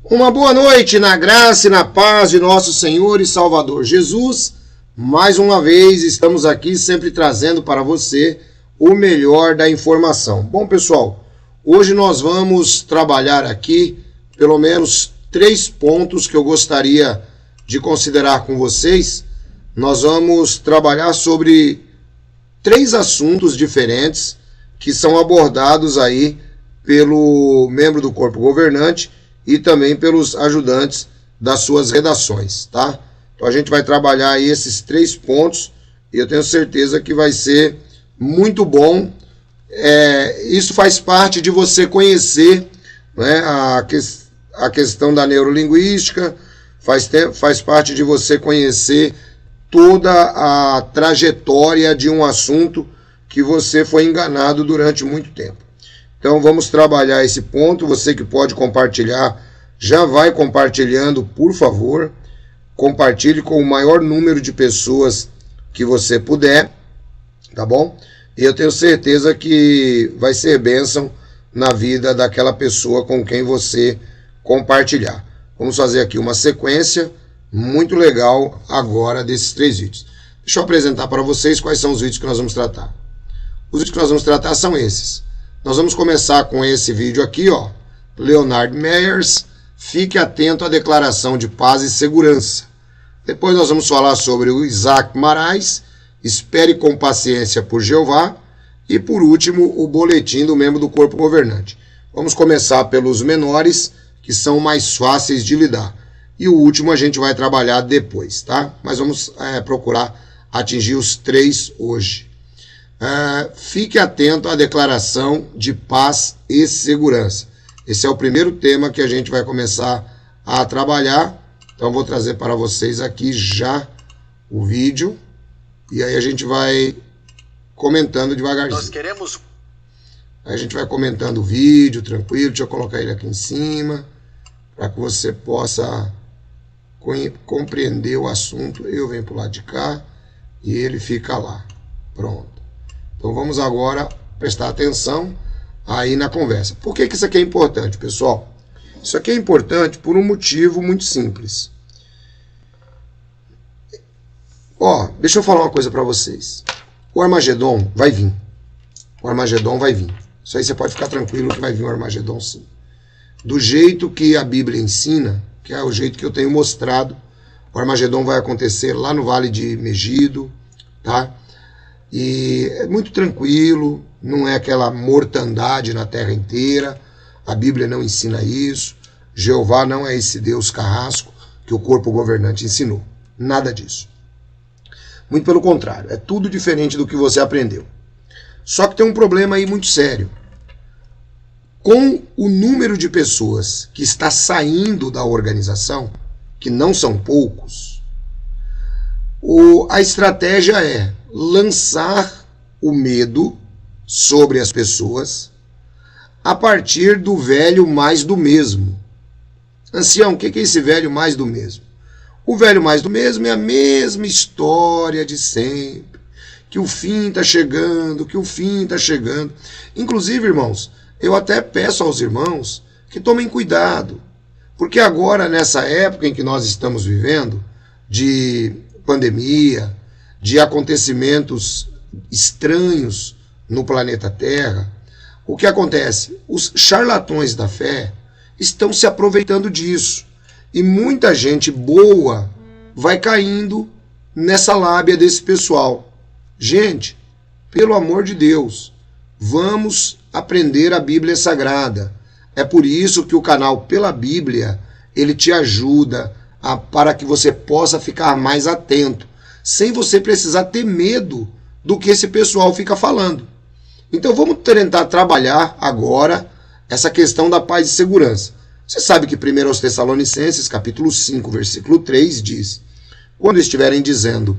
Uma boa noite na graça e na paz de nosso Senhor e Salvador Jesus. Mais uma vez estamos aqui sempre trazendo para você o melhor da informação. Bom, pessoal, hoje nós vamos trabalhar aqui pelo menos 3 pontos que eu gostaria de considerar com vocês. Nós vamos trabalhar sobre 3 assuntos diferentes que são abordados aí pelo membro do corpo governante e também pelos ajudantes das suas redações, tá? Então a gente vai trabalhar aí esses 3 pontos e eu tenho certeza que vai ser muito bom. Isso faz parte de você conhecer, né, a questão da neurolinguística, faz parte de você conhecer toda a trajetória de um assunto que você foi enganado durante muito tempo. Então vamos trabalhar esse ponto. Você que pode compartilhar, já vai compartilhando, por favor. Compartilhe com o maior número de pessoas que você puder, tá bom? E eu tenho certeza que vai ser bênção na vida daquela pessoa com quem você compartilhar. Vamos fazer aqui uma sequência muito legal agora desses 3 vídeos. Deixa eu apresentar para vocês quais são os vídeos que nós vamos tratar. Os vídeos que nós vamos tratar são esses. Nós vamos começar com esse vídeo aqui, ó, Leonard Meyers, fique atento à declaração de paz e segurança. Depois nós vamos falar sobre o Isaac Marais, espere com paciência por Jeová. E por último, o boletim do membro do corpo governante. Vamos começar pelos menores, que são mais fáceis de lidar. E o último a gente vai trabalhar depois, tá? Mas vamos procurar atingir os 3 hoje. Fique atento à declaração de paz e segurança. Esse é o primeiro tema que a gente vai começar a trabalhar. Então vou trazer para vocês aqui já o vídeo. E aí a gente vai comentando devagarzinho. Nós queremos... Aí a gente vai comentando o vídeo, tranquilo. Deixa eu colocar ele aqui em cima, para que você possa compreender o assunto. Eu venho para o lado de cá e ele fica lá. Pronto. Então vamos agora prestar atenção aí na conversa. Por que isso aqui é importante, pessoal? Isso aqui é importante por um motivo muito simples. Ó, deixa eu falar uma coisa para vocês. O Armagedon vai vir. O Armagedon vai vir. Isso aí você pode ficar tranquilo que vai vir o Armagedon sim. Do jeito que a Bíblia ensina, que é o jeito que eu tenho mostrado, o Armagedon vai acontecer lá no Vale de Megido, tá? E é muito tranquilo, não é aquela mortandade na terra inteira, a Bíblia não ensina isso, Jeová não é esse Deus carrasco que o corpo governante ensinou, nada disso. Muito pelo contrário, é tudo diferente do que você aprendeu. Só que tem um problema aí muito sério. Com o número de pessoas que está saindo da organização, que não são poucos, a estratégia é lançar o medo sobre as pessoas a partir do velho mais do mesmo. Ancião, o que é esse velho mais do mesmo? O velho mais do mesmo é a mesma história de sempre, que o fim está chegando, que o fim está chegando. Inclusive, irmãos, eu até peço aos irmãos que tomem cuidado, porque agora, nessa época em que nós estamos vivendo, de pandemia, de acontecimentos estranhos no planeta Terra, o que acontece? Os charlatões da fé estão se aproveitando disso. E muita gente boa vai caindo nessa lábia desse pessoal. Gente, pelo amor de Deus, vamos aprender a Bíblia Sagrada. É por isso que o canal Pela Bíblia, ele te ajuda para que você possa ficar mais atento, sem você precisar ter medo do que esse pessoal fica falando. Então vamos tentar trabalhar agora essa questão da paz e segurança. Você sabe que 1 aos Tessalonicenses, capítulo 5, versículo 3, diz: quando estiverem dizendo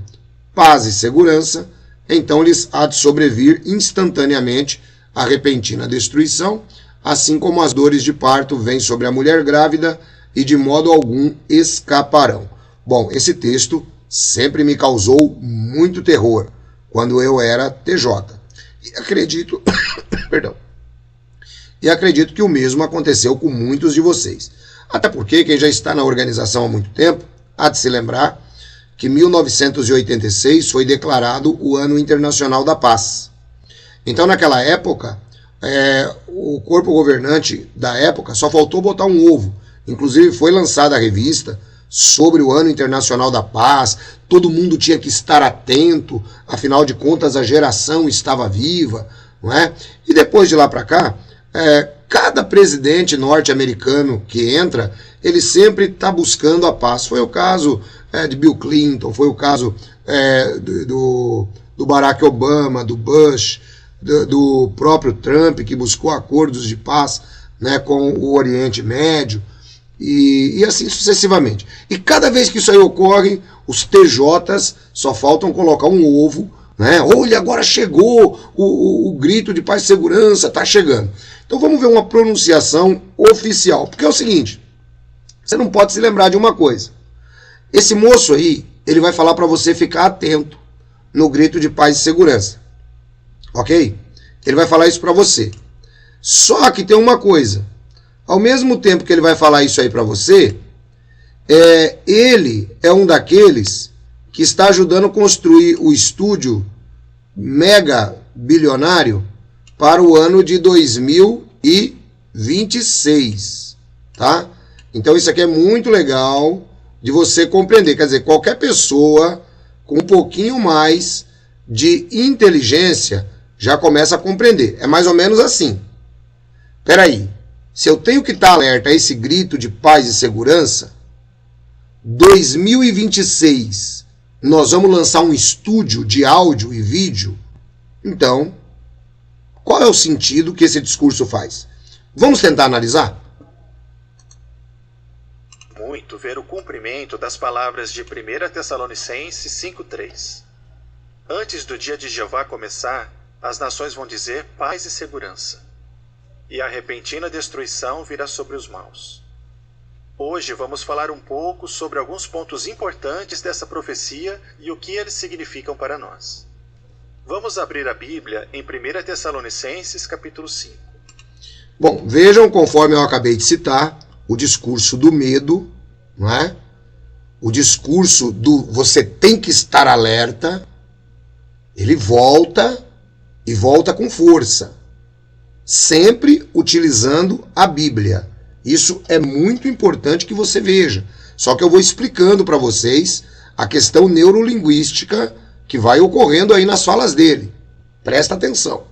paz e segurança, então lhes há de sobrevir instantaneamente a repentina destruição, assim como as dores de parto vêm sobre a mulher grávida e de modo algum escaparão. Bom, esse texto sempre me causou muito terror quando eu era TJ. E acredito, perdão, e acredito que o mesmo aconteceu com muitos de vocês. Até porque quem já está na organização há muito tempo há de se lembrar que 1986 foi declarado o Ano Internacional da Paz. Então, naquela época, o corpo governante da época só faltou botar um ovo. Inclusive, foi lançada a revista sobre o Ano Internacional da Paz, todo mundo tinha que estar atento, afinal de contas a geração estava viva, não é? E depois de lá para cá, cada presidente norte-americano que entra, ele sempre está buscando a paz. Foi o caso de Bill Clinton, foi o caso do Barack Obama, do Bush, do próprio Trump, que buscou acordos de paz, né, com o Oriente Médio, e assim sucessivamente. E cada vez que isso aí ocorre, os TJs só faltam colocar um ovo, né? Olha, agora chegou o grito de paz e segurança, está chegando. Então vamos ver uma pronunciação oficial, porque é o seguinte, você não pode se lembrar de uma coisa. Esse moço aí, ele vai falar para você ficar atento no grito de paz e segurança, ok? Ele vai falar isso para você. Só que tem uma coisa, ao mesmo tempo que ele vai falar isso aí para você, ele é um daqueles que está ajudando a construir o estúdio mega bilionário para o ano de 2026, tá? Então isso aqui é muito legal de você compreender, quer dizer, qualquer pessoa com um pouquinho mais de inteligência já começa a compreender. É mais ou menos assim. Peraí, se eu tenho que estar alerta a esse grito de paz e segurança, 2026 nós vamos lançar um estúdio de áudio e vídeo, então, qual é o sentido que esse discurso faz? Vamos tentar analisar? Muito ver o cumprimento das palavras de 1 Tessalonicenses 5,3. Antes do dia de Jeová começar, as nações vão dizer paz e segurança, e a repentina destruição virá sobre os maus. Hoje vamos falar um pouco sobre alguns pontos importantes dessa profecia e o que eles significam para nós. Vamos abrir a Bíblia em 1 Tessalonicenses capítulo 5. Bom, vejam, conforme eu acabei de citar, o discurso do medo, não é? O discurso do você tem que estar alerta, ele volta e volta com força, sempre utilizando a Bíblia. Isso é muito importante que você veja. Só que eu vou explicando para vocês a questão neurolinguística que vai ocorrendo aí nas falas dele. Presta atenção.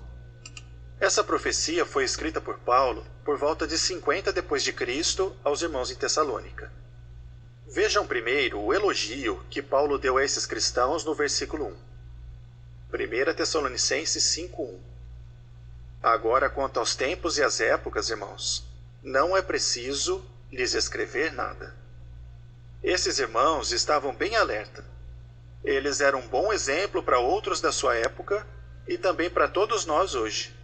Essa profecia foi escrita por Paulo por volta de 50 depois de Cristo aos irmãos em Tessalônica. Vejam primeiro o elogio que Paulo deu a esses cristãos no versículo 1. 1 Tessalonicenses 5:1. Agora, quanto aos tempos e às épocas, irmãos, não é preciso lhes escrever nada. Esses irmãos estavam bem alerta. Eles eram um bom exemplo para outros da sua época e também para todos nós hoje.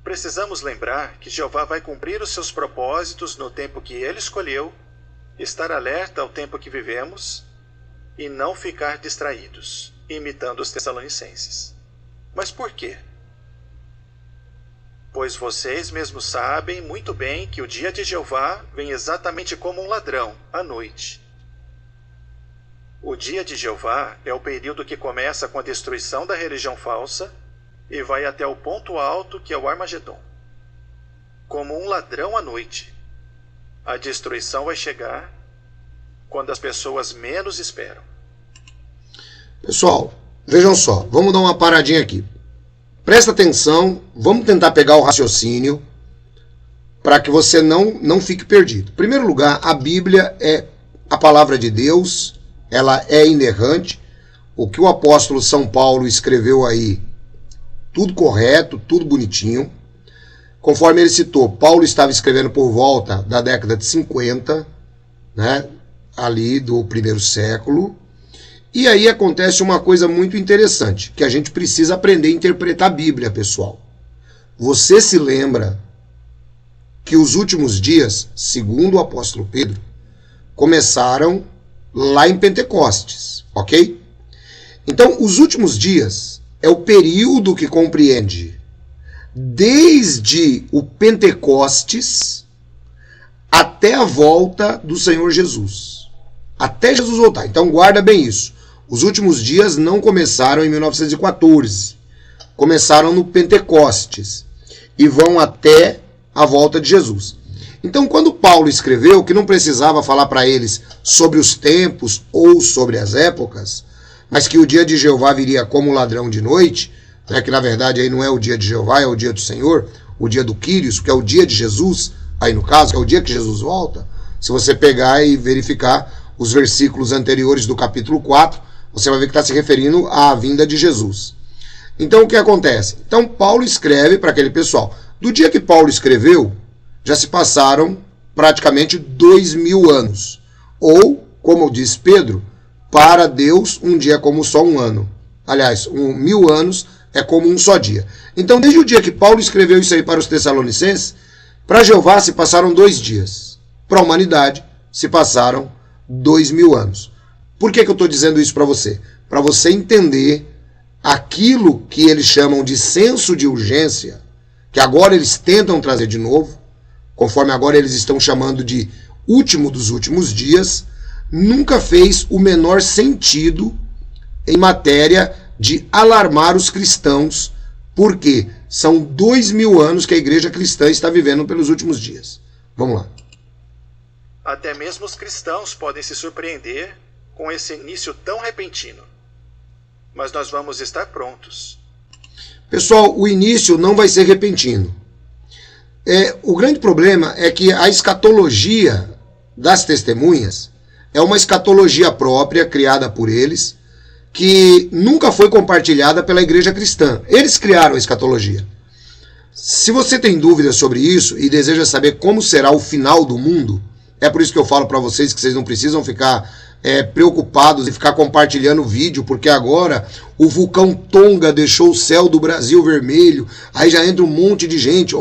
Precisamos lembrar que Jeová vai cumprir os seus propósitos no tempo que ele escolheu, estar alerta ao tempo que vivemos e não ficar distraídos, imitando os tessalonicenses. Mas por quê? Pois vocês mesmos sabem muito bem que o dia de Jeová vem exatamente como um ladrão, à noite. O dia de Jeová é o período que começa com a destruição da religião falsa e vai até o ponto alto, que é o Armagedon. Como um ladrão à noite, a destruição vai chegar quando as pessoas menos esperam. Pessoal, vejam só, vamos dar uma paradinha aqui. Presta atenção, vamos tentar pegar o raciocínio para que você não fique perdido. Em primeiro lugar, a Bíblia é a palavra de Deus, ela é inerrante. O que o apóstolo São Paulo escreveu aí, tudo correto, tudo bonitinho. Conforme ele citou, Paulo estava escrevendo por volta da década de 50, né, ali do primeiro século. E aí acontece uma coisa muito interessante, que a gente precisa aprender a interpretar a Bíblia, pessoal. Você se lembra que os últimos dias, segundo o apóstolo Pedro, começaram lá em Pentecostes, ok? Então, os últimos dias é o período que compreende desde o Pentecostes até até a volta do Senhor Jesus. Até Jesus voltar. Então guarda bem isso. Os últimos dias não começaram em 1914. Começaram no Pentecostes. E vão até a volta de Jesus. Então, quando Paulo escreveu que não precisava falar para eles sobre os tempos ou sobre as épocas, mas que o dia de Jeová viria como ladrão de noite, né, que na verdade aí não é o dia de Jeová, é o dia do Senhor, o dia do Quírios, que é o dia de Jesus, aí no caso, que é o dia que Jesus volta. Se você pegar e verificar os versículos anteriores do capítulo 4, você vai ver que está se referindo à vinda de Jesus. Então, o que acontece? Então, Paulo escreve para aquele pessoal. Do dia que Paulo escreveu, já se passaram praticamente 2000 anos. Ou, como diz Pedro, para Deus um dia é como só um ano. Aliás, 1000 anos é como um só dia. Então, desde o dia que Paulo escreveu isso aí para os Tessalonicenses, para Jeová se passaram 2 dias. Para a humanidade se passaram 2000 anos. Por que eu estou dizendo isso para você? Para você entender aquilo que eles chamam de senso de urgência, que agora eles tentam trazer de novo, conforme agora eles estão chamando de último dos últimos dias, nunca fez o menor sentido em matéria de alarmar os cristãos, porque são 2000 anos que a igreja cristã está vivendo pelos últimos dias. Vamos lá. Até mesmo os cristãos podem se surpreender com esse início tão repentino. Mas nós vamos estar prontos. Pessoal, o início não vai ser repentino. O grande problema é que a escatologia das testemunhas é uma escatologia própria, criada por eles, que nunca foi compartilhada pela igreja cristã. Eles criaram a escatologia. Se você tem dúvidas sobre isso e deseja saber como será o final do mundo, é por isso que eu falo para vocês que vocês não precisam ficar preocupados e ficar compartilhando o vídeo, porque agora o vulcão Tonga deixou o céu do Brasil vermelho, aí já entra um monte de gente,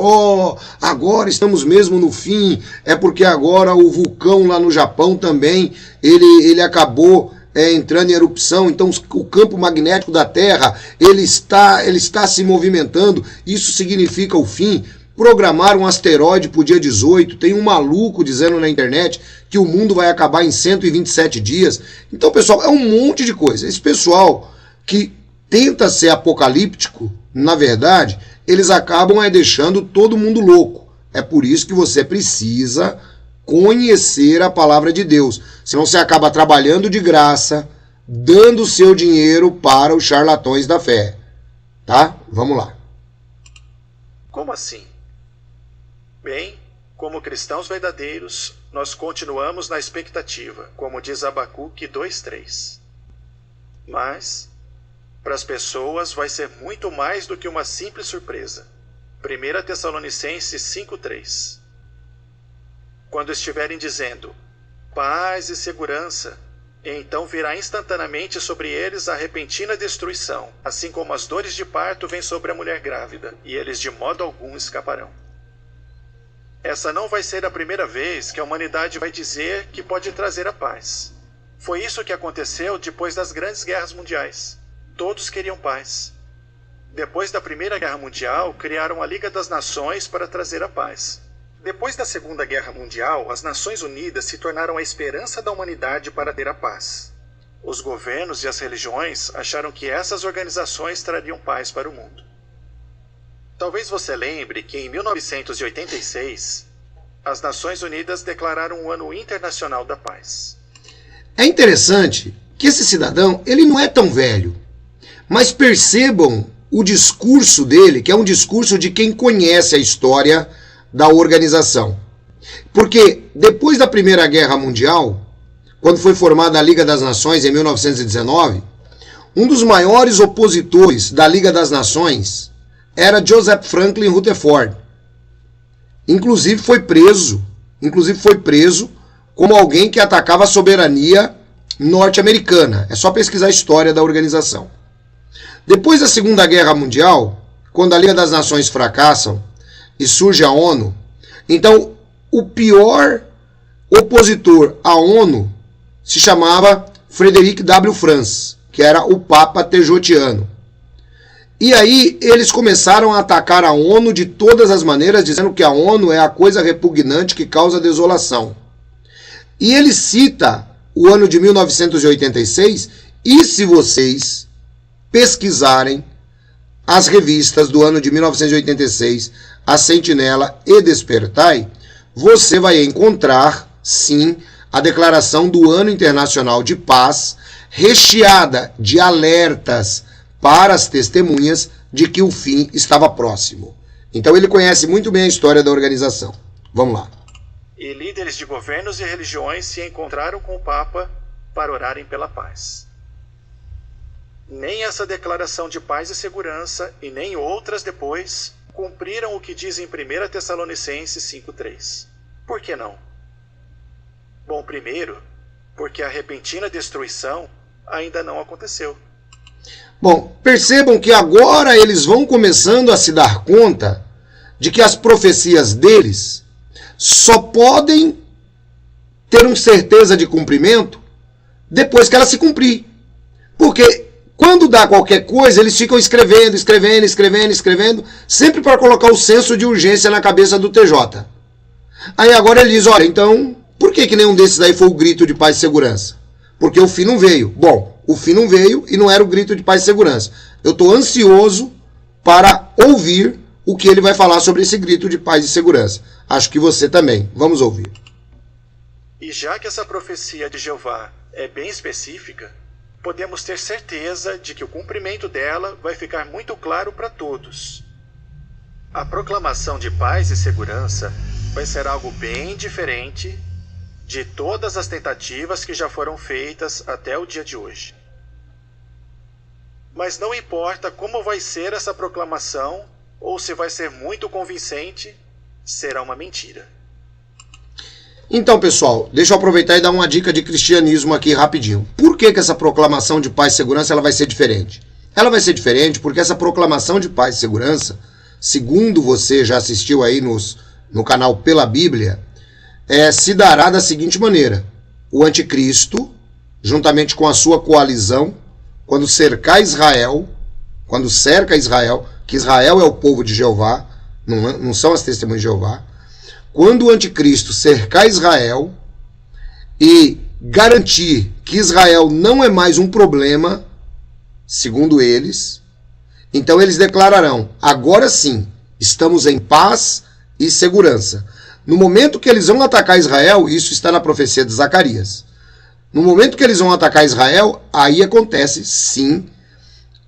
agora estamos mesmo no fim, é porque agora o vulcão lá no Japão também, ele acabou entrando em erupção, então o campo magnético da Terra, ele está se movimentando, isso significa o fim. Programaram um asteroide para o dia 18, tem um maluco dizendo na internet que o mundo vai acabar em 127 dias. Então, pessoal, é um monte de coisa. Esse pessoal que tenta ser apocalíptico, na verdade, eles acabam deixando todo mundo louco. É por isso que você precisa conhecer a palavra de Deus. Senão você acaba trabalhando de graça, dando o seu dinheiro para os charlatões da fé. Tá? Vamos lá. Como assim? Bem, como cristãos verdadeiros, nós continuamos na expectativa, como diz Abacuque 2:3. Mas, para as pessoas vai ser muito mais do que uma simples surpresa. 1 Tessalonicenses 5:3. Quando estiverem dizendo paz e segurança, então virá instantaneamente sobre eles a repentina destruição, assim como as dores de parto vêm sobre a mulher grávida, e eles de modo algum escaparão. Essa não vai ser a primeira vez que a humanidade vai dizer que pode trazer a paz. Foi isso que aconteceu depois das grandes guerras mundiais. Todos queriam paz. Depois da Primeira Guerra Mundial, criaram a Liga das Nações para trazer a paz. Depois da Segunda Guerra Mundial, as Nações Unidas se tornaram a esperança da humanidade para ter a paz. Os governos e as religiões acharam que essas organizações trariam paz para o mundo. Talvez você lembre que em 1986, as Nações Unidas declararam o Ano Internacional da Paz. É interessante que esse cidadão, ele não é tão velho, mas percebam o discurso dele, que é um discurso de quem conhece a história da organização. Porque depois da Primeira Guerra Mundial, quando foi formada a Liga das Nações em 1919, um dos maiores opositores da Liga das Nações era Joseph Franklin Rutherford. Inclusive foi preso como alguém que atacava a soberania norte-americana. É só pesquisar a história da organização. Depois da Segunda Guerra Mundial, quando a Liga das Nações fracassam e surge a ONU, então o pior opositor à ONU se chamava Frederic W. France, que era o Papa Tejotiano. E aí eles começaram a atacar a ONU de todas as maneiras, dizendo que a ONU é a coisa repugnante que causa desolação. E ele cita o ano de 1986, e se vocês pesquisarem as revistas do ano de 1986, a Sentinela e Despertai, você vai encontrar, sim, a declaração do Ano Internacional de Paz, recheada de alertas para as testemunhas de que o fim estava próximo. Então ele conhece muito bem a história da organização. Vamos lá. E líderes de governos e religiões se encontraram com o Papa para orarem pela paz. Nem essa declaração de paz e segurança, e nem outras depois, cumpriram o que diz em 1 Tessalonicenses 5,3. Por que não? Bom, primeiro, porque a repentina destruição ainda não aconteceu. Bom, percebam que agora eles vão começando a se dar conta de que as profecias deles só podem ter uma certeza de cumprimento depois que ela se cumprir. Porque quando dá qualquer coisa, eles ficam escrevendo, sempre para colocar o senso de urgência na cabeça do TJ. Aí agora ele diz, olha, então, por que nenhum desses aí foi o grito de paz e segurança? Porque o fim não veio. Bom, o fim não veio e não era o grito de paz e segurança. Eu estou ansioso para ouvir o que ele vai falar sobre esse grito de paz e segurança. Acho que você também. Vamos ouvir. E já que essa profecia de Jeová é bem específica, podemos ter certeza de que o cumprimento dela vai ficar muito claro para todos. A proclamação de paz e segurança vai ser algo bem diferente de todas as tentativas que já foram feitas até o dia de hoje. Mas não importa como vai ser essa proclamação, ou se vai ser muito convincente, será uma mentira. Então, pessoal, deixa eu aproveitar e dar uma dica de cristianismo aqui rapidinho. Por que essa proclamação de paz e segurança ela vai ser diferente? Ela vai ser diferente porque essa proclamação de paz e segurança, segundo você já assistiu aí no canal Pela Bíblia, se dará da seguinte maneira. O anticristo, juntamente com a sua coalizão, quando cerca Israel, que Israel é o povo de Jeová, não são as testemunhas de Jeová, quando o anticristo cercar Israel e garantir que Israel não é mais um problema, segundo eles, então eles declararão, agora sim, estamos em paz e segurança. No momento que eles vão atacar Israel, isso está na profecia de Zacarias, no momento que eles vão atacar Israel, aí acontece sim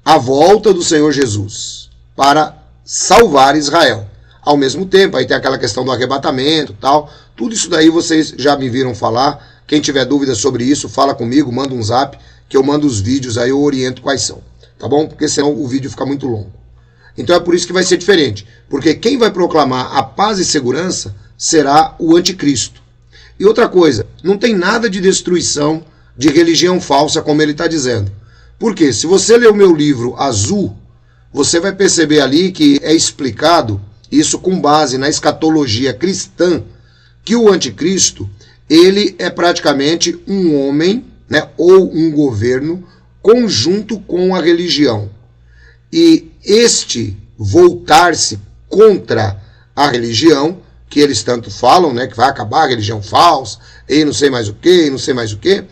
a volta do Senhor Jesus para salvar Israel. Ao mesmo tempo, aí tem aquela questão do arrebatamento e tal. Tudo isso daí vocês já me viram falar. Quem tiver dúvidas sobre isso, fala comigo, manda um zap, que eu mando os vídeos aí, eu oriento quais são. Tá bom? Porque senão o vídeo fica muito longo. Então é por isso que vai ser diferente. Porque quem vai proclamar a paz e segurança será o anticristo. E outra coisa, não tem nada de destruição de religião falsa, como ele está dizendo. Porque se você ler o meu livro Azul, você vai perceber ali que é explicado, isso com base na escatologia cristã, que o anticristo, ele é praticamente um homem, né, ou um governo conjunto com a religião. E este voltar-se contra a religião, que eles tanto falam, né, que vai acabar a religião falsa, e não sei mais o que,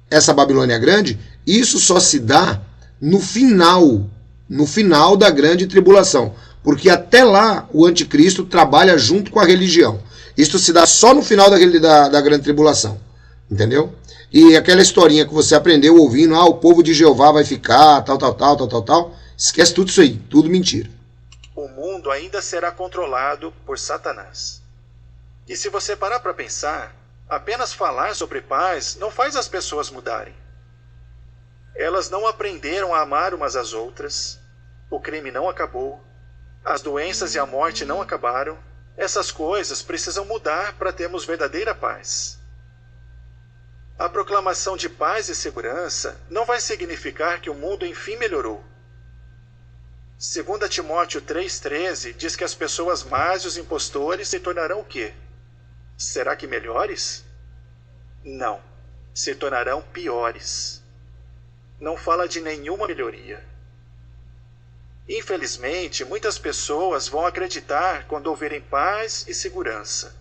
essa Babilônia grande, isso só se dá no final da grande tribulação. Porque até lá o anticristo trabalha junto com a religião. Isso se dá só no final da grande tribulação. Entendeu? E aquela historinha que você aprendeu ouvindo, o povo de Jeová vai ficar, tal. Esquece tudo isso aí, tudo mentira. O mundo ainda será controlado por Satanás. E se você parar para pensar, apenas falar sobre paz não faz as pessoas mudarem. Elas não aprenderam a amar umas às outras, o crime não acabou, as doenças e a morte não acabaram. Essas coisas precisam mudar para termos verdadeira paz. A proclamação de paz e segurança não vai significar que o mundo enfim melhorou. 2 Timóteo 3,13 diz que as pessoas más e os impostores se tornarão o quê? Será que melhores? Não, se tornarão piores. Não fala de nenhuma melhoria. Infelizmente, muitas pessoas vão acreditar quando ouvirem paz e segurança.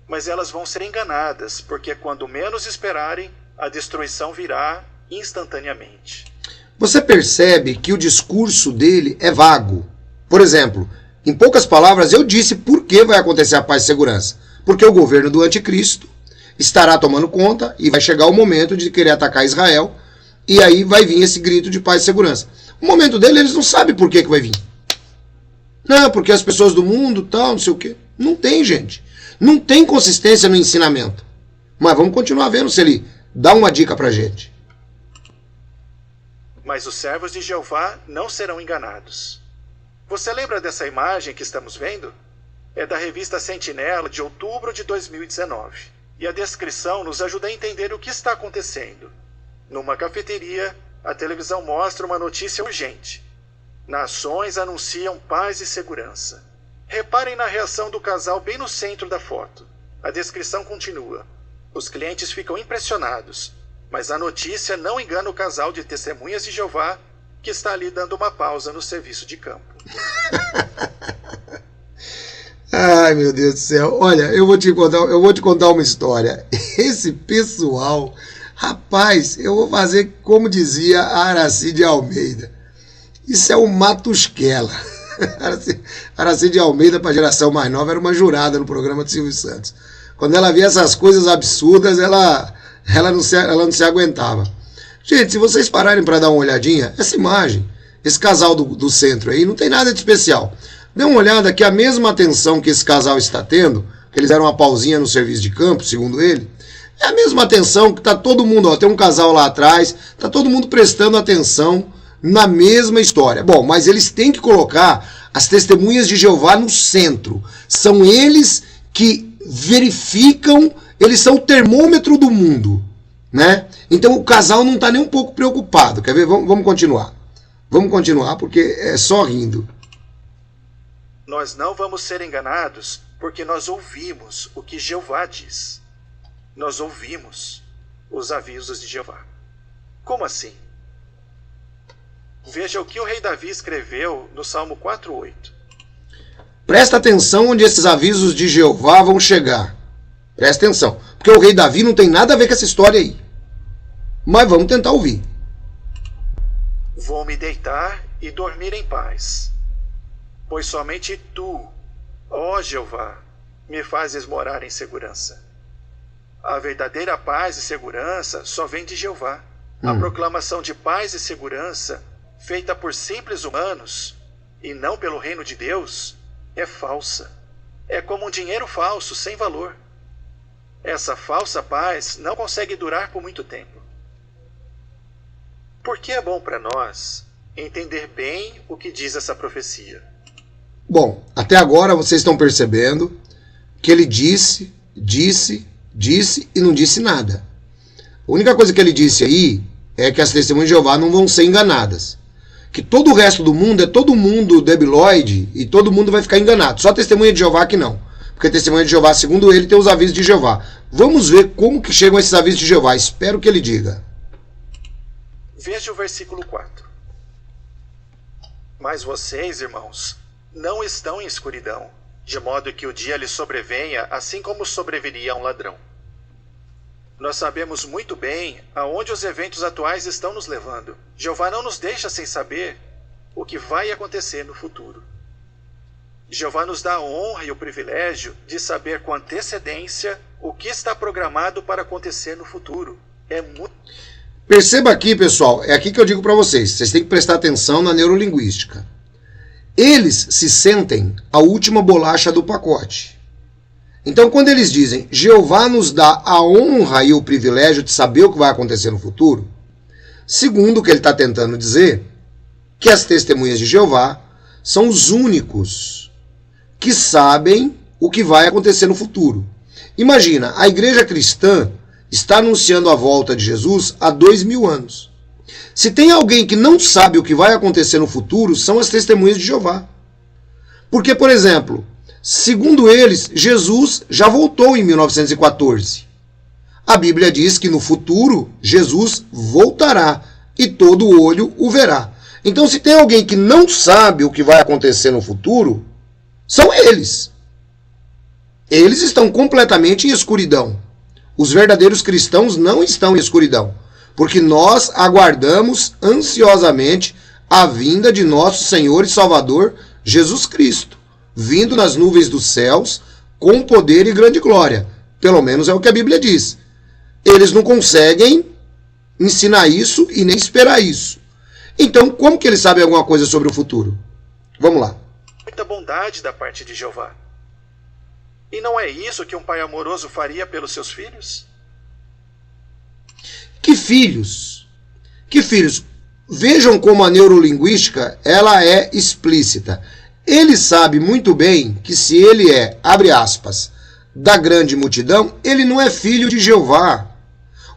Mas elas vão ser enganadas, porque quando menos esperarem, a destruição virá instantaneamente. Você percebe que o discurso dele é vago. Por exemplo, em poucas palavras, eu disse por que vai acontecer a paz e segurança. Porque o governo do anticristo estará tomando conta e vai chegar o momento de querer atacar Israel, e aí vai vir esse grito de paz e segurança. O momento dele, eles não sabem por que vai vir. Não, porque as pessoas do mundo, tal, não sei o quê. Não tem, gente. Não tem consistência no ensinamento. Mas vamos continuar vendo se ele dá uma dica pra gente. Mas os servos de Jeová não serão enganados. Você lembra dessa imagem que estamos vendo? É da revista Sentinela de outubro de 2019. E a descrição nos ajuda a entender o que está acontecendo. Numa cafeteria, a televisão mostra uma notícia urgente. Nações anunciam paz e segurança. Reparem na reação do casal bem no centro da foto. A descrição continua. Os clientes ficam impressionados, mas a notícia não engana o casal de testemunhas de Jeová que está ali dando uma pausa no serviço de campo. Ai, meu Deus do céu. Olha, eu vou te contar uma história. Esse pessoal, rapaz, eu vou fazer como dizia a Aracide Almeida. Isso é um matusquela. Aracide Almeida, para a geração mais nova, era uma jurada no programa de Silvio Santos. Quando ela via essas coisas absurdas, ela não se aguentava. Gente, se vocês pararem para dar uma olhadinha, essa imagem, esse casal do centro aí, não tem nada de especial. Dê uma olhada que a mesma atenção que esse casal está tendo, que eles deram uma pausinha no serviço de campo, segundo ele, é a mesma atenção que está todo mundo, ó, tem um casal lá atrás, está todo mundo prestando atenção na mesma história. Bom, mas eles têm que colocar as testemunhas de Jeová no centro. São eles que verificam, eles são o termômetro do mundo, né? Então o casal não está nem um pouco preocupado. Quer ver? Vamos continuar. Vamos continuar porque é só rindo. Nós não vamos ser enganados porque nós ouvimos o que Jeová diz. Nós ouvimos os avisos de Jeová. Como assim? Veja o que o rei Davi escreveu no Salmo 4:8. Presta atenção onde esses avisos de Jeová vão chegar. Presta atenção, porque o rei Davi não tem nada a ver com essa história aí. Mas vamos tentar ouvir. Vou me deitar e dormir em paz, pois somente tu, ó Jeová, me fazes morar em segurança. A verdadeira paz e segurança só vem de Jeová. A proclamação de paz e segurança, feita por simples humanos, e não pelo reino de Deus, é falsa. É como um dinheiro falso, sem valor. Essa falsa paz não consegue durar por muito tempo. Por que é bom para nós entender bem o que diz essa profecia? Bom, até agora vocês estão percebendo que ele disse e não disse nada. A única coisa que ele disse aí é que as testemunhas de Jeová não vão ser enganadas. Que todo o resto do mundo é todo mundo debilóide e todo mundo vai ficar enganado. Só a testemunha de Jeová que não. Porque a testemunha de Jeová, segundo ele, tem os avisos de Jeová. Vamos ver como que chegam esses avisos de Jeová. Espero que ele diga. Veja o versículo 4. Mas vocês, irmãos, não estão em escuridão, de modo que o dia lhes sobrevenha assim como sobreviria a um ladrão. Nós sabemos muito bem aonde os eventos atuais estão nos levando. Jeová não nos deixa sem saber o que vai acontecer no futuro. Jeová nos dá a honra e o privilégio de saber com antecedência o que está programado para acontecer no futuro. Perceba aqui, pessoal, é aqui que eu digo para vocês. Vocês têm que prestar atenção na neurolinguística. Eles se sentem a última bolacha do pacote. Então, quando eles dizem, Jeová nos dá a honra e o privilégio de saber o que vai acontecer no futuro, segundo o que ele está tentando dizer, que as testemunhas de Jeová são os únicos que sabem o que vai acontecer no futuro. Imagina, a igreja cristã está anunciando a volta de Jesus há 2000 anos. Se tem alguém que não sabe o que vai acontecer no futuro, são as testemunhas de Jeová. Porque, por exemplo, segundo eles, Jesus já voltou em 1914. A Bíblia diz que no futuro Jesus voltará e todo olho o verá. Então, se tem alguém que não sabe o que vai acontecer no futuro, são eles. Eles estão completamente em escuridão. Os verdadeiros cristãos não estão em escuridão, porque nós aguardamos ansiosamente a vinda de nosso Senhor e Salvador Jesus Cristo, vindo nas nuvens dos céus com poder e grande glória. Pelo menos é o que a Bíblia diz. Eles não conseguem ensinar isso e nem esperar isso. Então, como que eles sabem alguma coisa sobre o futuro? Vamos lá. Muita bondade da parte de Jeová. E não é isso que um pai amoroso faria pelos seus filhos? Que filhos? Que filhos? Vejam como a neurolinguística ela é explícita. Ele sabe muito bem que se ele é, abre aspas, da grande multidão, ele não é filho de Jeová.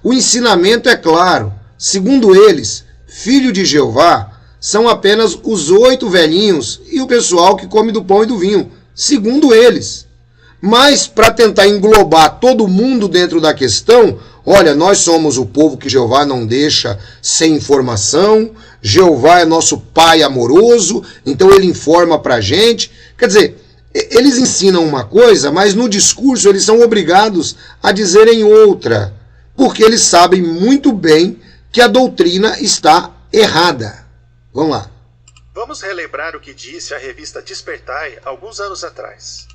O ensinamento é claro. Segundo eles, filho de Jeová são apenas os 8 velhinhos e o pessoal que come do pão e do vinho. Segundo eles. Mas, para tentar englobar todo mundo dentro da questão, olha, nós somos o povo que Jeová não deixa sem informação, Jeová é nosso pai amoroso, então ele informa pra gente. Quer dizer, eles ensinam uma coisa, mas no discurso eles são obrigados a dizerem outra, porque eles sabem muito bem que a doutrina está errada. Vamos lá. Vamos relembrar o que disse a revista Despertai alguns anos atrás.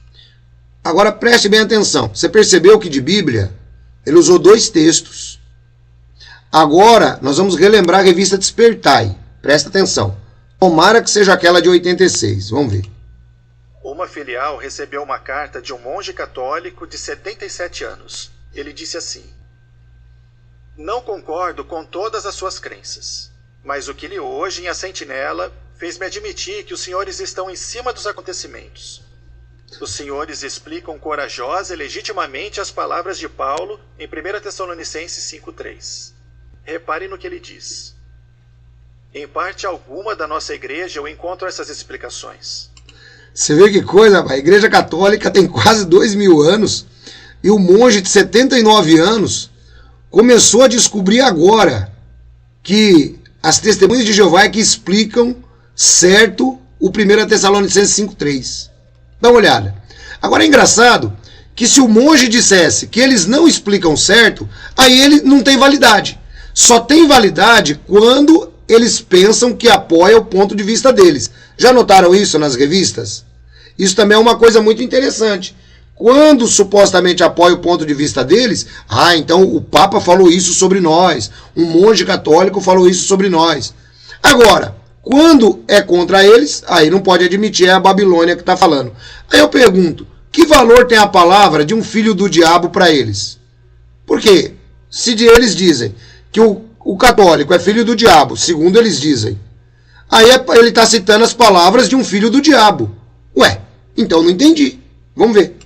Agora preste bem atenção. Você percebeu que de Bíblia ele usou 2 textos. Agora nós vamos relembrar a revista Despertai. Presta atenção. Tomara que seja aquela de 86. Vamos ver. Uma filial recebeu uma carta de um monge católico de 77 anos. Ele disse assim: não concordo com todas as suas crenças, mas o que li hoje em A Sentinela fez-me admitir que os senhores estão em cima dos acontecimentos. Os senhores explicam corajosa e legitimamente as palavras de Paulo em 1 Tessalonicenses 5,3. Repare no que ele diz. Em parte alguma da nossa igreja eu encontro essas explicações. Você vê que coisa, a Igreja Católica tem quase 2000 anos e o monge de 79 anos começou a descobrir agora que as testemunhas de Jeová é que explicam certo o 1 Tessalonicenses 5,3. Dá uma olhada. Agora é engraçado que se o monge dissesse que eles não explicam certo, aí ele não tem validade. Só tem validade quando eles pensam que apoia o ponto de vista deles. Já notaram isso nas revistas? Isso também é uma coisa muito interessante. Quando supostamente apoia o ponto de vista deles, então o Papa falou isso sobre nós, um monge católico falou isso sobre nós. Agora, quando é contra eles, aí não pode admitir, é a Babilônia que está falando. Aí eu pergunto, que valor tem a palavra de um filho do diabo para eles? Porque se eles dizem que o católico é filho do diabo, segundo eles dizem, aí ele está citando as palavras de um filho do diabo. Ué, então não entendi. Vamos ver.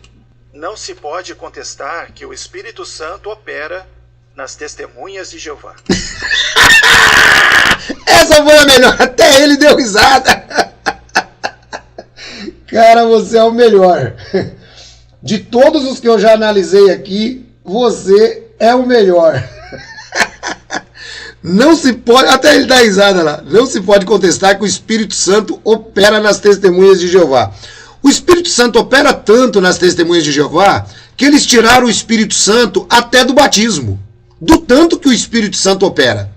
Não se pode contestar que o Espírito Santo opera nas testemunhas de Jeová. Essa foi a melhor, até ele deu risada. Cara, você é o melhor. De todos os que eu já analisei aqui, você é o melhor. Não se pode, até ele dá risada lá, não se pode contestar que o Espírito Santo opera nas testemunhas de Jeová. O Espírito Santo opera tanto nas testemunhas de Jeová que eles tiraram o Espírito Santo até do batismo. Do tanto que o Espírito Santo opera.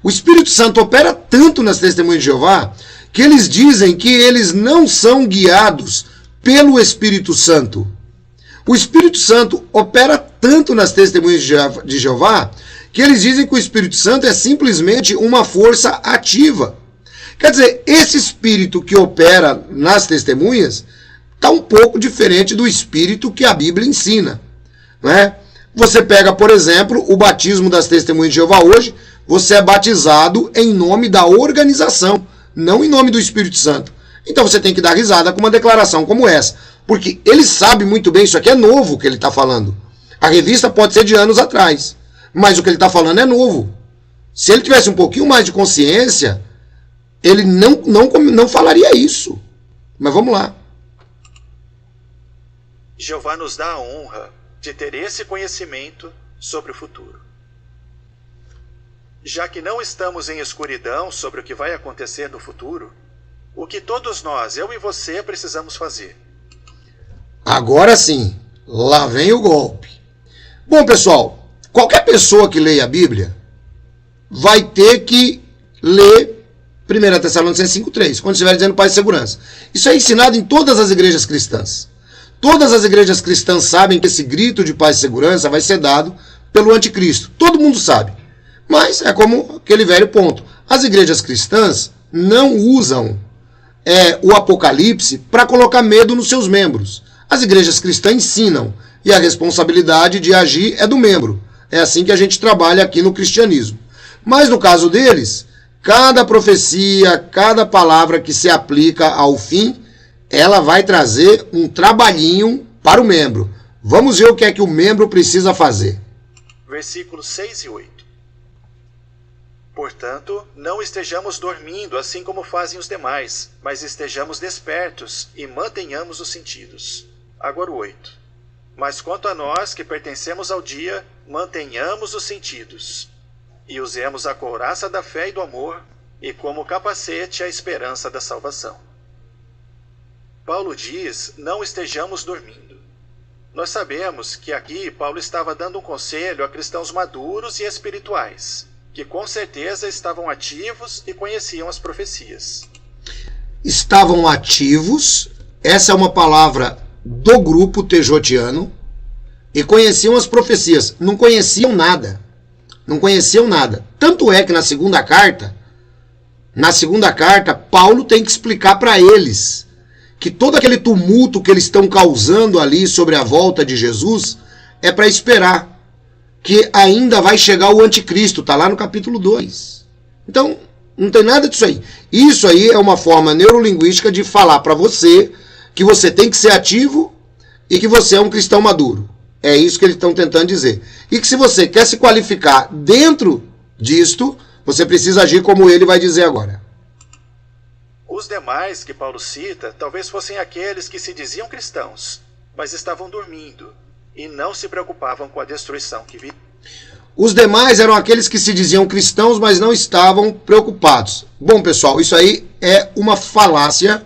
O Espírito Santo opera tanto nas testemunhas de Jeová que eles dizem que eles não são guiados pelo Espírito Santo. O Espírito Santo opera tanto nas testemunhas de Jeová que eles dizem que o Espírito Santo é simplesmente uma força ativa. Quer dizer, esse Espírito que opera nas testemunhas está um pouco diferente do Espírito que a Bíblia ensina, não é? Você pega, por exemplo, o batismo das testemunhas de Jeová hoje, você é batizado em nome da organização, não em nome do Espírito Santo. Então você tem que dar risada com uma declaração como essa, porque ele sabe muito bem, isso aqui é novo o que ele está falando. A revista pode ser de anos atrás, mas o que ele está falando é novo. Se ele tivesse um pouquinho mais de consciência, ele não falaria isso. Mas vamos lá. Jeová nos dá a honra de ter esse conhecimento sobre o futuro. Já que não estamos em escuridão sobre o que vai acontecer no futuro, o que todos nós, eu e você, precisamos fazer? Agora sim, lá vem o golpe. Bom, pessoal, qualquer pessoa que leia a Bíblia vai ter que ler 1 Tessalonicenses 5,3, quando estiver dizendo paz e segurança. Isso é ensinado em todas as igrejas cristãs. Todas as igrejas cristãs sabem que esse grito de paz e segurança vai ser dado pelo anticristo. Todo mundo sabe. Mas é como aquele velho ponto. As igrejas cristãs não usam o Apocalipse para colocar medo nos seus membros. As igrejas cristãs ensinam e a responsabilidade de agir é do membro. É assim que a gente trabalha aqui no cristianismo. Mas no caso deles, cada profecia, cada palavra que se aplica ao fim, ela vai trazer um trabalhinho para o membro. Vamos ver o que é que o membro precisa fazer. Versículos 6 e 8. Portanto, não estejamos dormindo assim como fazem os demais, mas estejamos despertos e mantenhamos os sentidos. Agora o 8. Mas quanto a nós que pertencemos ao dia, mantenhamos os sentidos. E usemos a couraça da fé e do amor, e como capacete a esperança da salvação. Paulo diz, não estejamos dormindo. Nós sabemos que aqui Paulo estava dando um conselho a cristãos maduros e espirituais, que com certeza estavam ativos e conheciam as profecias. Estavam ativos, essa é uma palavra do grupo tejotiano, e conheciam as profecias. Não conheciam nada. Não conheciam nada. Tanto é que na segunda carta, Paulo tem que explicar para eles que todo aquele tumulto que eles estão causando ali sobre a volta de Jesus é para esperar que ainda vai chegar o anticristo, está lá no capítulo 2. Então, não tem nada disso aí. Isso aí é uma forma neurolinguística de falar para você que você tem que ser ativo e que você é um cristão maduro. É isso que eles estão tentando dizer. E que se você quer se qualificar dentro disto, você precisa agir como ele vai dizer agora. Os demais que Paulo cita talvez fossem aqueles que se diziam cristãos, mas estavam dormindo e não se preocupavam com a destruição que viria. Os demais eram aqueles que se diziam cristãos, mas não estavam preocupados. Bom, pessoal, isso aí é uma falácia.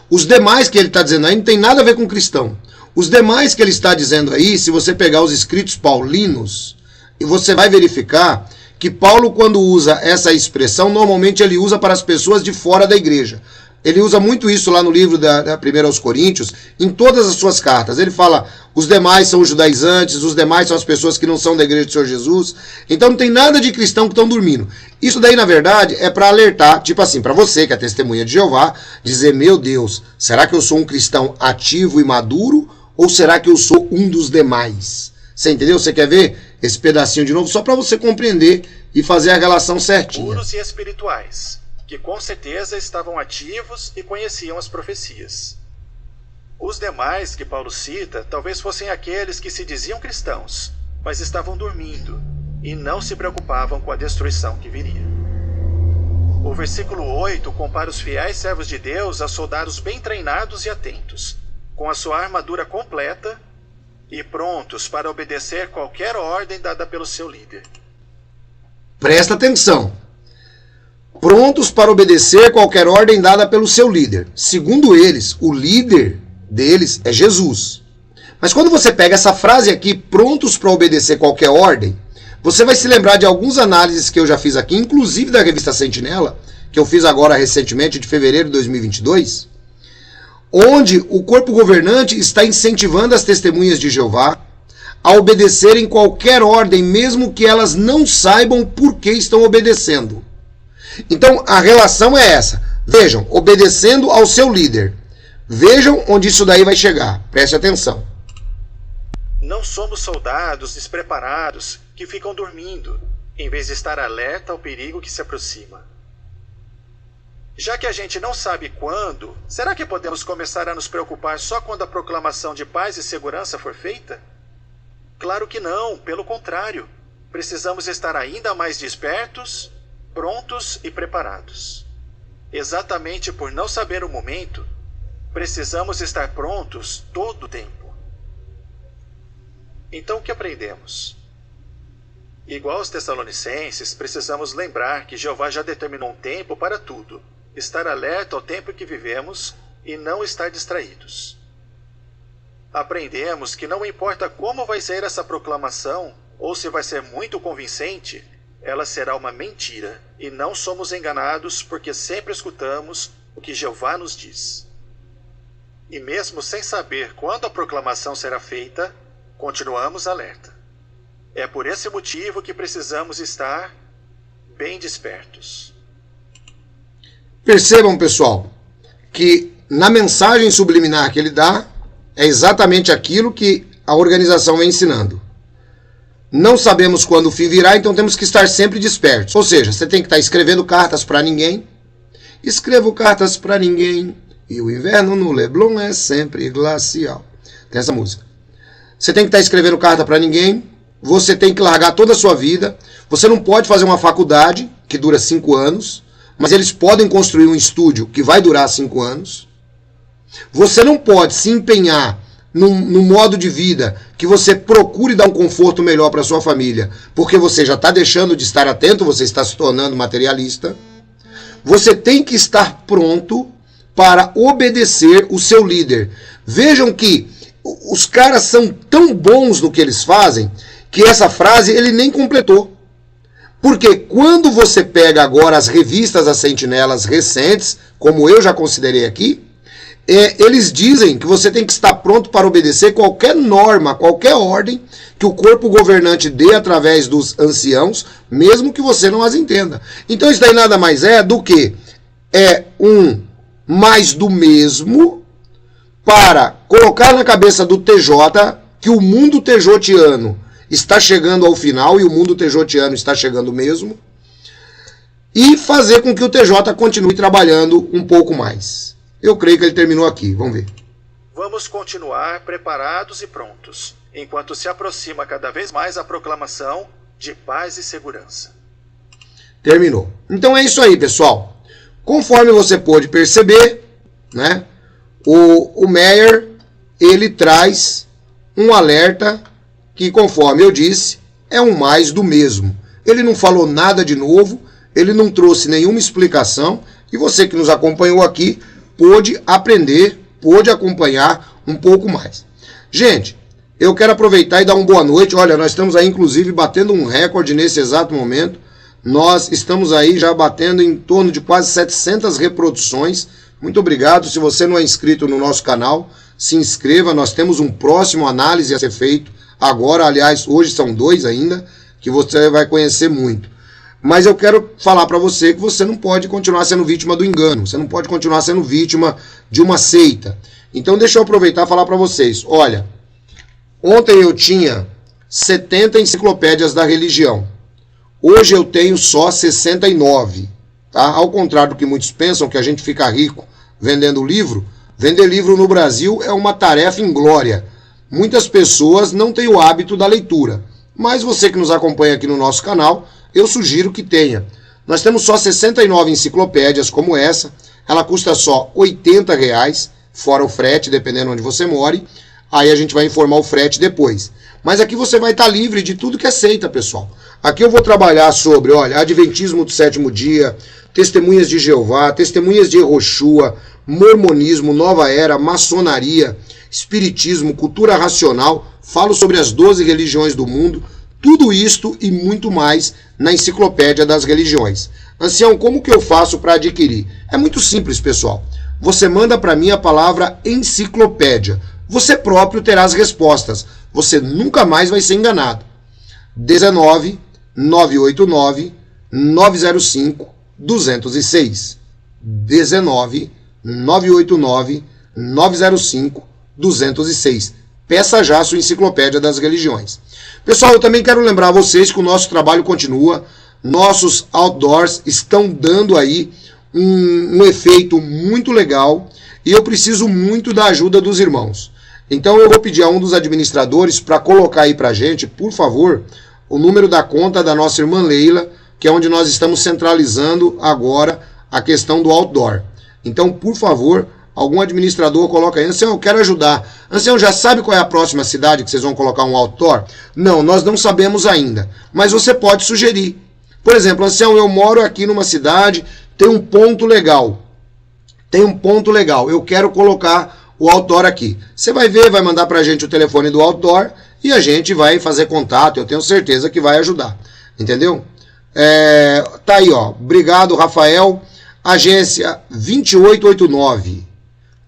Os demais que ele está dizendo aí não tem nada a ver com cristão. Os demais que ele está dizendo aí, se você pegar os escritos paulinos, e você vai verificar que Paulo, quando usa essa expressão, normalmente ele usa para as pessoas de fora da igreja. Ele usa muito isso lá no livro da 1 aos Coríntios, em todas as suas cartas. Ele fala, os demais são os judaizantes, os demais são as pessoas que não são da igreja do Senhor Jesus. Então não tem nada de cristão que estão dormindo. Isso daí, na verdade, é para alertar, tipo assim, para você que é testemunha de Jeová, dizer, meu Deus, será que eu sou um cristão ativo e maduro, ou será que eu sou um dos demais? Você entendeu? Você quer ver esse pedacinho de novo? Só para você compreender e fazer a relação certinha. Puros e espirituais, que com certeza estavam ativos e conheciam as profecias. Os demais que Paulo cita talvez fossem aqueles que se diziam cristãos, mas estavam dormindo e não se preocupavam com a destruição que viria. O versículo 8 compara os fiéis servos de Deus a soldados bem treinados e atentos, com a sua armadura completa e prontos para obedecer qualquer ordem dada pelo seu líder. Presta atenção. Prontos para obedecer qualquer ordem dada pelo seu líder. Segundo eles, o líder deles é Jesus. Mas quando você pega essa frase aqui, prontos para obedecer qualquer ordem, você vai se lembrar de algumas análises que eu já fiz aqui, inclusive da revista Sentinela, que eu fiz agora recentemente, de fevereiro de 2022, onde o corpo governante está incentivando as testemunhas de Jeová a obedecerem qualquer ordem, mesmo que elas não saibam por que estão obedecendo. Então, a relação é essa. Vejam, obedecendo ao seu líder. Vejam onde isso daí vai chegar. Preste atenção. Não somos soldados despreparados que ficam dormindo, em vez de estar alerta ao perigo que se aproxima. Já que a gente não sabe quando, será que podemos começar a nos preocupar só quando a proclamação de paz e segurança for feita? Claro que não, pelo contrário. Precisamos estar ainda mais despertos, prontos e preparados. Exatamente por não saber o momento, precisamos estar prontos todo o tempo. Então o que aprendemos? Igual aos Tessalonicenses, precisamos lembrar que Jeová já determinou um tempo para tudo, estar alerta ao tempo em que vivemos e não estar distraídos. Aprendemos que não importa como vai ser essa proclamação, ou se vai ser muito convincente, ela será uma mentira, e não somos enganados porque sempre escutamos o que Jeová nos diz. E mesmo sem saber quando a proclamação será feita, continuamos alerta. É por esse motivo que precisamos estar bem despertos. Percebam, pessoal, que na mensagem subliminar que ele dá, é exatamente aquilo que a organização vem ensinando. Não sabemos quando o fim virá, então temos que estar sempre despertos. Ou seja, você tem que estar escrevendo cartas para ninguém. Escrevo cartas para ninguém e o inverno no Leblon é sempre glacial. Tem essa música. Você tem que estar escrevendo carta para ninguém. Você tem que largar toda a sua vida. Você não pode fazer uma faculdade que dura 5 anos, mas eles podem construir um estúdio que vai durar 5 anos. Você não pode se empenhar num modo de vida que você procure dar um conforto melhor para sua família, porque você já está deixando de estar atento, você está se tornando materialista. Você tem que estar pronto para obedecer o seu líder. Vejam que os caras são tão bons no que eles fazem que essa frase ele nem completou. Porque quando você pega agora as revistas das sentinelas recentes, como eu já considerei aqui, eles dizem que você tem que estar pronto para obedecer qualquer norma, qualquer ordem que o corpo governante dê através dos anciãos, mesmo que você não as entenda. Então isso daí nada mais é do que um mais do mesmo para colocar na cabeça do TJ que o mundo tejotiano está chegando ao final, e o mundo tejotiano está chegando mesmo, e fazer com que o TJ continue trabalhando um pouco mais. Eu creio que ele terminou aqui. Vamos ver. Vamos continuar preparados e prontos, enquanto se aproxima cada vez mais a proclamação de paz e segurança. Terminou. Então é isso aí, pessoal. Conforme você pôde perceber, né, o Meyer, ele traz um alerta que, conforme eu disse, é um mais do mesmo. Ele não falou nada de novo, ele não trouxe nenhuma explicação, e você que nos acompanhou aqui pôde aprender, pôde acompanhar um pouco mais. Gente, eu quero aproveitar e dar uma boa noite. Olha, nós estamos aí, inclusive, batendo um recorde nesse exato momento. Nós estamos aí já batendo em torno de quase 700 reproduções. Muito obrigado. Se você não é inscrito no nosso canal, se inscreva. Nós temos um próximo análise a ser feito agora. Aliás, hoje são 2 ainda, que você vai conhecer muito. Mas eu quero falar para você que você não pode continuar sendo vítima do engano. Você não pode continuar sendo vítima de uma seita. Então deixa eu aproveitar e falar para vocês. Olha, ontem eu tinha 70 enciclopédias da religião. Hoje eu tenho só 69. Tá? Ao contrário do que muitos pensam, que a gente fica rico vendendo livro, vender livro no Brasil é uma tarefa inglória. Muitas pessoas não têm o hábito da leitura. Mas você que nos acompanha aqui no nosso canal, eu sugiro que tenha. Nós temos só 69 enciclopédias como essa. Ela custa só R$ 80, fora o frete, dependendo onde você more. Aí a gente vai informar o frete depois. Mas aqui você vai estar livre de tudo que é seita, pessoal. Aqui eu vou trabalhar sobre, olha, Adventismo do Sétimo Dia, Testemunhas de Jeová, Testemunhas de Yehoshua, Mormonismo, Nova Era, Maçonaria, Espiritismo, Cultura Racional. Falo sobre as 12 religiões do mundo. Tudo isto e muito mais na Enciclopédia das Religiões. Ancião, como que eu faço para adquirir? É muito simples, pessoal. Você manda para mim a palavra enciclopédia. Você próprio terá as respostas. Você nunca mais vai ser enganado. 19 989 905 206. 19 989 905 206. Peça já a sua Enciclopédia das Religiões. Pessoal, eu também quero lembrar a vocês que o nosso trabalho continua. Nossos outdoors estão dando aí um efeito muito legal e eu preciso muito da ajuda dos irmãos. Então eu vou pedir a um dos administradores para colocar aí para a gente, por favor, o número da conta da nossa irmã Leila, que é onde nós estamos centralizando agora a questão do outdoor. Então, por favor, algum administrador coloca aí, Ancião, eu quero ajudar. Ancião, já sabe qual é a próxima cidade que vocês vão colocar um outdoor? Não, nós não sabemos ainda, mas você pode sugerir. Por exemplo, Ancião, eu moro aqui numa cidade, tem um ponto legal. Eu quero colocar o outdoor aqui. Você vai ver, vai mandar pra gente o telefone do outdoor e a gente vai fazer contato, eu tenho certeza que vai ajudar. Entendeu? Tá aí, ó. Obrigado, Rafael. Agência 2889.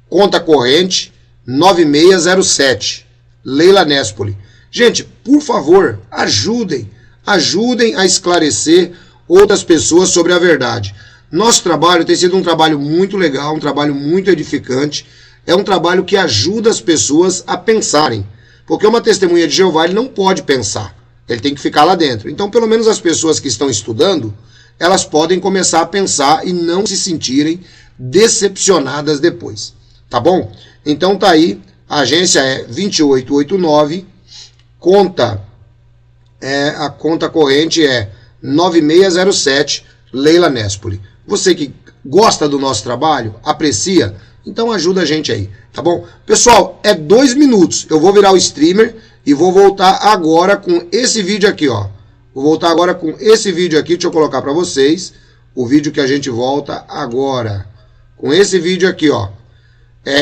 Conta corrente 9607. Leila Nespoli. Gente, por favor, ajudem a esclarecer outras pessoas sobre a verdade. Nosso trabalho tem sido um trabalho muito legal, um trabalho muito edificante. É um trabalho que ajuda as pessoas a pensarem. Porque uma testemunha de Jeová, ele não pode pensar. Ele tem que ficar lá dentro. Então, pelo menos as pessoas que estão estudando, elas podem começar a pensar e não se sentirem decepcionadas depois. Tá bom? Então tá aí, a agência é 2889, a conta corrente é 9607, Leila Nespoli. Você que gosta do nosso trabalho, aprecia, então ajuda a gente aí, tá bom? Pessoal, é 2 minutos, eu vou virar o streamer e vou voltar agora com esse vídeo aqui, ó. Vou voltar agora com esse vídeo aqui, deixa eu colocar para vocês, o vídeo que a gente volta agora. Com esse vídeo aqui, ó.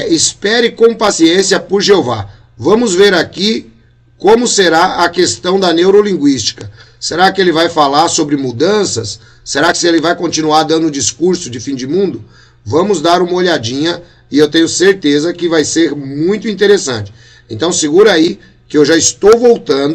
Espere com paciência por Jeová. Vamos ver aqui como será a questão da neurolinguística. Será que ele vai falar sobre mudanças? Será que ele vai continuar dando discurso de fim de mundo? Vamos dar uma olhadinha e eu tenho certeza que vai ser muito interessante. Então segura aí que eu já estou voltando.